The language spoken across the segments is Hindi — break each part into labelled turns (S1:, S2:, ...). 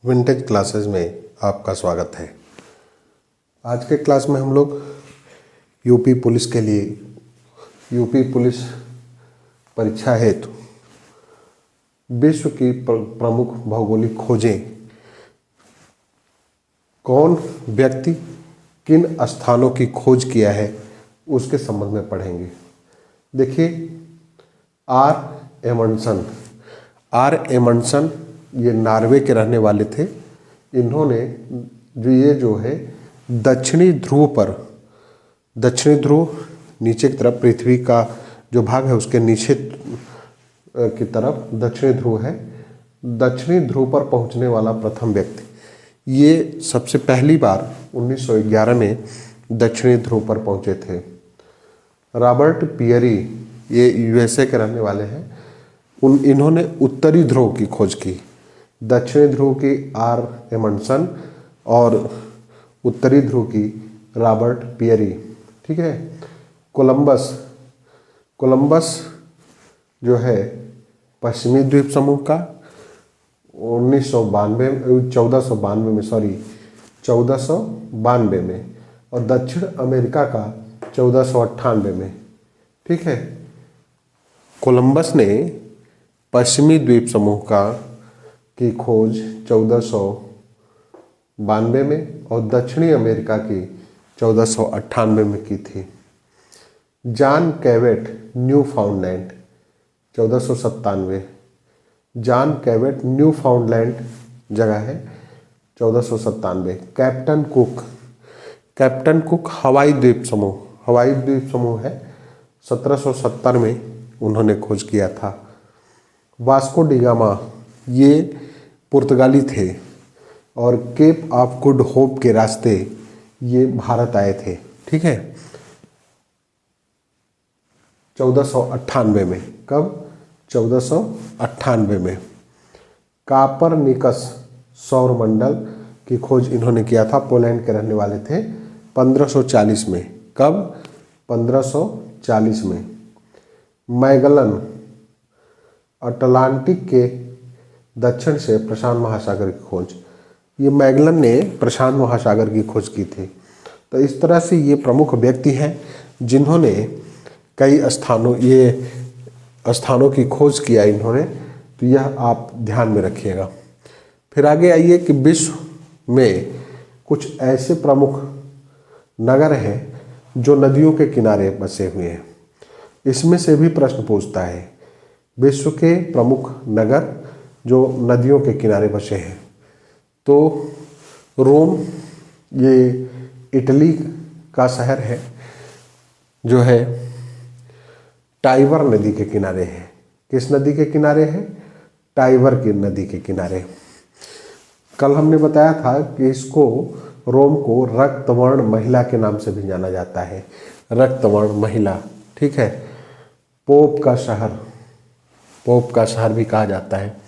S1: विंटेज क्लासेस में आपका स्वागत है। आज के क्लास में हम लोग यूपी पुलिस के लिए यूपी पुलिस परीक्षा हेतु विश्व की प्रमुख भौगोलिक खोजें, कौन व्यक्ति किन स्थानों की खोज किया है उसके संबंध में पढ़ेंगे। देखिए, आर एमंडसन ये नॉर्वे के रहने वाले थे। इन्होंने जो है दक्षिणी ध्रुव नीचे की तरफ, पृथ्वी का जो भाग है उसके नीचे की तरफ दक्षिणी ध्रुव है। दक्षिणी ध्रुव पर पहुंचने वाला प्रथम व्यक्ति, ये सबसे पहली बार 1911 में दक्षिणी ध्रुव पर पहुंचे थे। रॉबर्ट पियरी, ये यूएसए के रहने वाले हैं। इन्होंने उत्तरी ध्रुव की खोज की। दक्षिणी ध्रुव की आर एमंडसन और उत्तरी ध्रुव की रॉबर्ट पियरी। ठीक है। कोलंबस जो है पश्चिमी द्वीप समूह का 1492 में और दक्षिण अमेरिका का 1498 में। ठीक है। कोलंबस ने पश्चिमी द्वीप समूह की खोज 1492 में और दक्षिणी अमेरिका की 1498 में की थी। John कैवेट, Newfoundland 1497। जॉन कैवेट न्यूफाउंडलैंड जगह है 1497। कैप्टन कुक हवाई द्वीप समूह है 1770 में उन्होंने खोज किया था। वास्को डी गामा, ये पुर्तगाली थे और केप ऑफ गुड होप के रास्ते ये भारत आए थे। ठीक है। 1498 में। कब? 1498 में। कापरनिकस सौरमंडल की खोज इन्होंने किया था, पोलैंड के रहने वाले थे, 1540 में। कब? 1540 में। मैगलन, अटलांटिक के दक्षिण से प्रशांत महासागर की खोज, ये मैगलन ने प्रशांत महासागर की खोज की थी। तो इस तरह से ये प्रमुख व्यक्ति हैं जिन्होंने कई स्थानों की खोज किया इन्होंने। तो यह आप ध्यान में रखिएगा। फिर आगे आइए कि विश्व में कुछ ऐसे प्रमुख नगर हैं जो नदियों के किनारे बसे हुए हैं। इसमें से भी प्रश्न पूछता है, विश्व के प्रमुख नगर जो नदियों के किनारे बसे हैं। तो रोम, ये इटली का शहर है जो है टाइबर नदी के किनारे है। किस नदी के किनारे है? टाइबर की नदी के किनारे। कल हमने बताया था कि रोम को रक्तवर्ण महिला के नाम से भी जाना जाता है। रक्तवर्ण महिला। ठीक है। पोप का शहर भी कहा जाता है।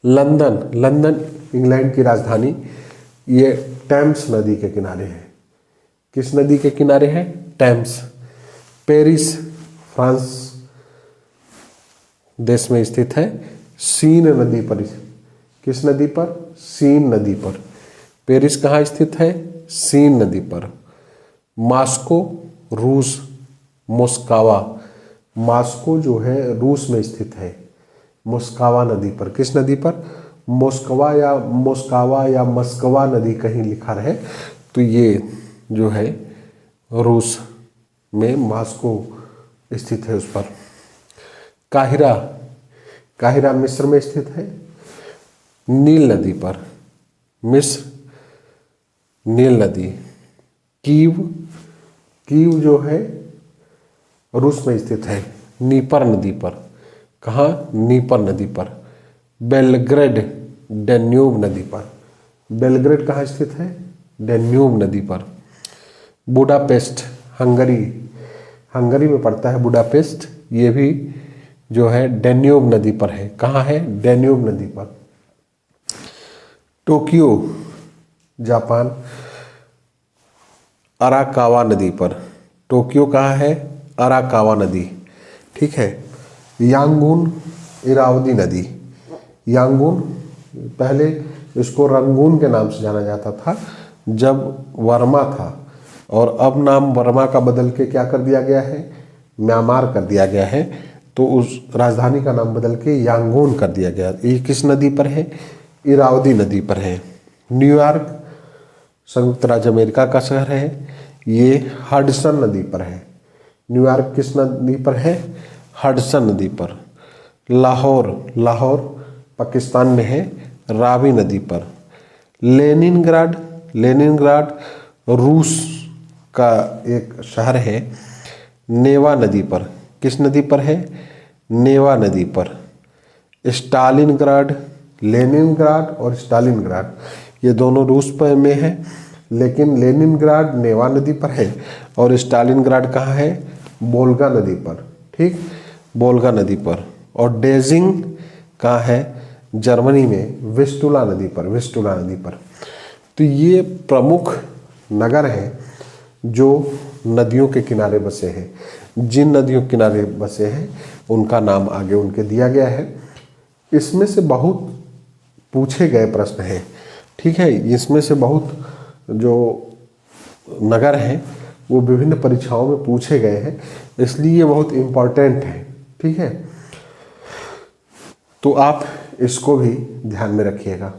S1: लंदन इंग्लैंड की राजधानी, ये टेम्स नदी के किनारे है। किस नदी के किनारे है? टेम्स। पेरिस फ्रांस देश में स्थित है, सीन नदी पर। किस नदी पर? सीन नदी पर। पेरिस कहाँ स्थित है? सीन नदी पर। मॉस्को, रूस, मॉस्को जो है रूस में स्थित है, मोस्कवा नदी पर। किस नदी पर? मोस्कवा या मस्कवा नदी कहीं लिखा रहे तो ये जो है रूस में मॉस्को स्थित है उस पर। काहिरा मिस्र में स्थित है, नील नदी पर। मिस्र, नील नदी। कीव जो है रूस में स्थित है, नीपर नदी पर। कहाँ? नीपर नदी पर। बेलग्रेड, डेन्यूब नदी पर। बेलग्रेड कहाँ स्थित है? डेन्यूब नदी पर। बुडापेस्ट, हंगरी में पड़ता है बुडापेस्ट, ये भी जो है डेन्यूब नदी पर है। कहाँ है? डेन्यूब नदी पर। टोक्यो, जापान, अराकावा नदी पर। टोक्यो कहाँ है? अराकावा नदी। ठीक है। यांगून, इरावदी नदी। यांगून पहले इसको रंगून के नाम से जाना जाता था जब वर्मा था, और अब नाम वर्मा का बदल के क्या कर दिया गया है, म्यांमार कर दिया गया है। तो उस राजधानी का नाम बदल के यांगून कर दिया गया। ये किस नदी पर है, इरावदी नदी पर है। न्यूयॉर्क संयुक्त राज्य अमेरिका का शहर है, ये हडसन नदी पर है। न्यूयॉर्क किस नदी पर है, हडसन नदी पर। लाहौर, लाहौर पाकिस्तान में है, रावी नदी पर। लेनिनग्राड, लेनिनग्राड रूस का एक शहर है, नेवा नदी पर। किस नदी पर है, नेवा नदी पर। स्टालिनग्राड, लेनिनग्राड और स्टालिनग्राड ये दोनों रूस पर में है, लेकिन लेनिनग्राड नेवा नदी पर है और स्टालिनग्राड कहाँ है, वोल्गा नदी पर। ठीक, वोल्गा नदी पर। और डेजिंग कहाँ है, जर्मनी में विस्टुला नदी पर, विस्टुला नदी पर। तो ये प्रमुख नगर हैं जो नदियों के किनारे बसे हैं। जिन नदियों के किनारे बसे हैं उनका नाम आगे उनके दिया गया है। इसमें से बहुत पूछे गए प्रश्न हैं। ठीक है, इसमें से बहुत जो नगर हैं वो विभिन्न परीक्षाओं में पूछे गए हैं, इसलिए ये बहुत इम्पॉर्टेंट है। ठीक है, तो आप इसको भी ध्यान में रखिएगा।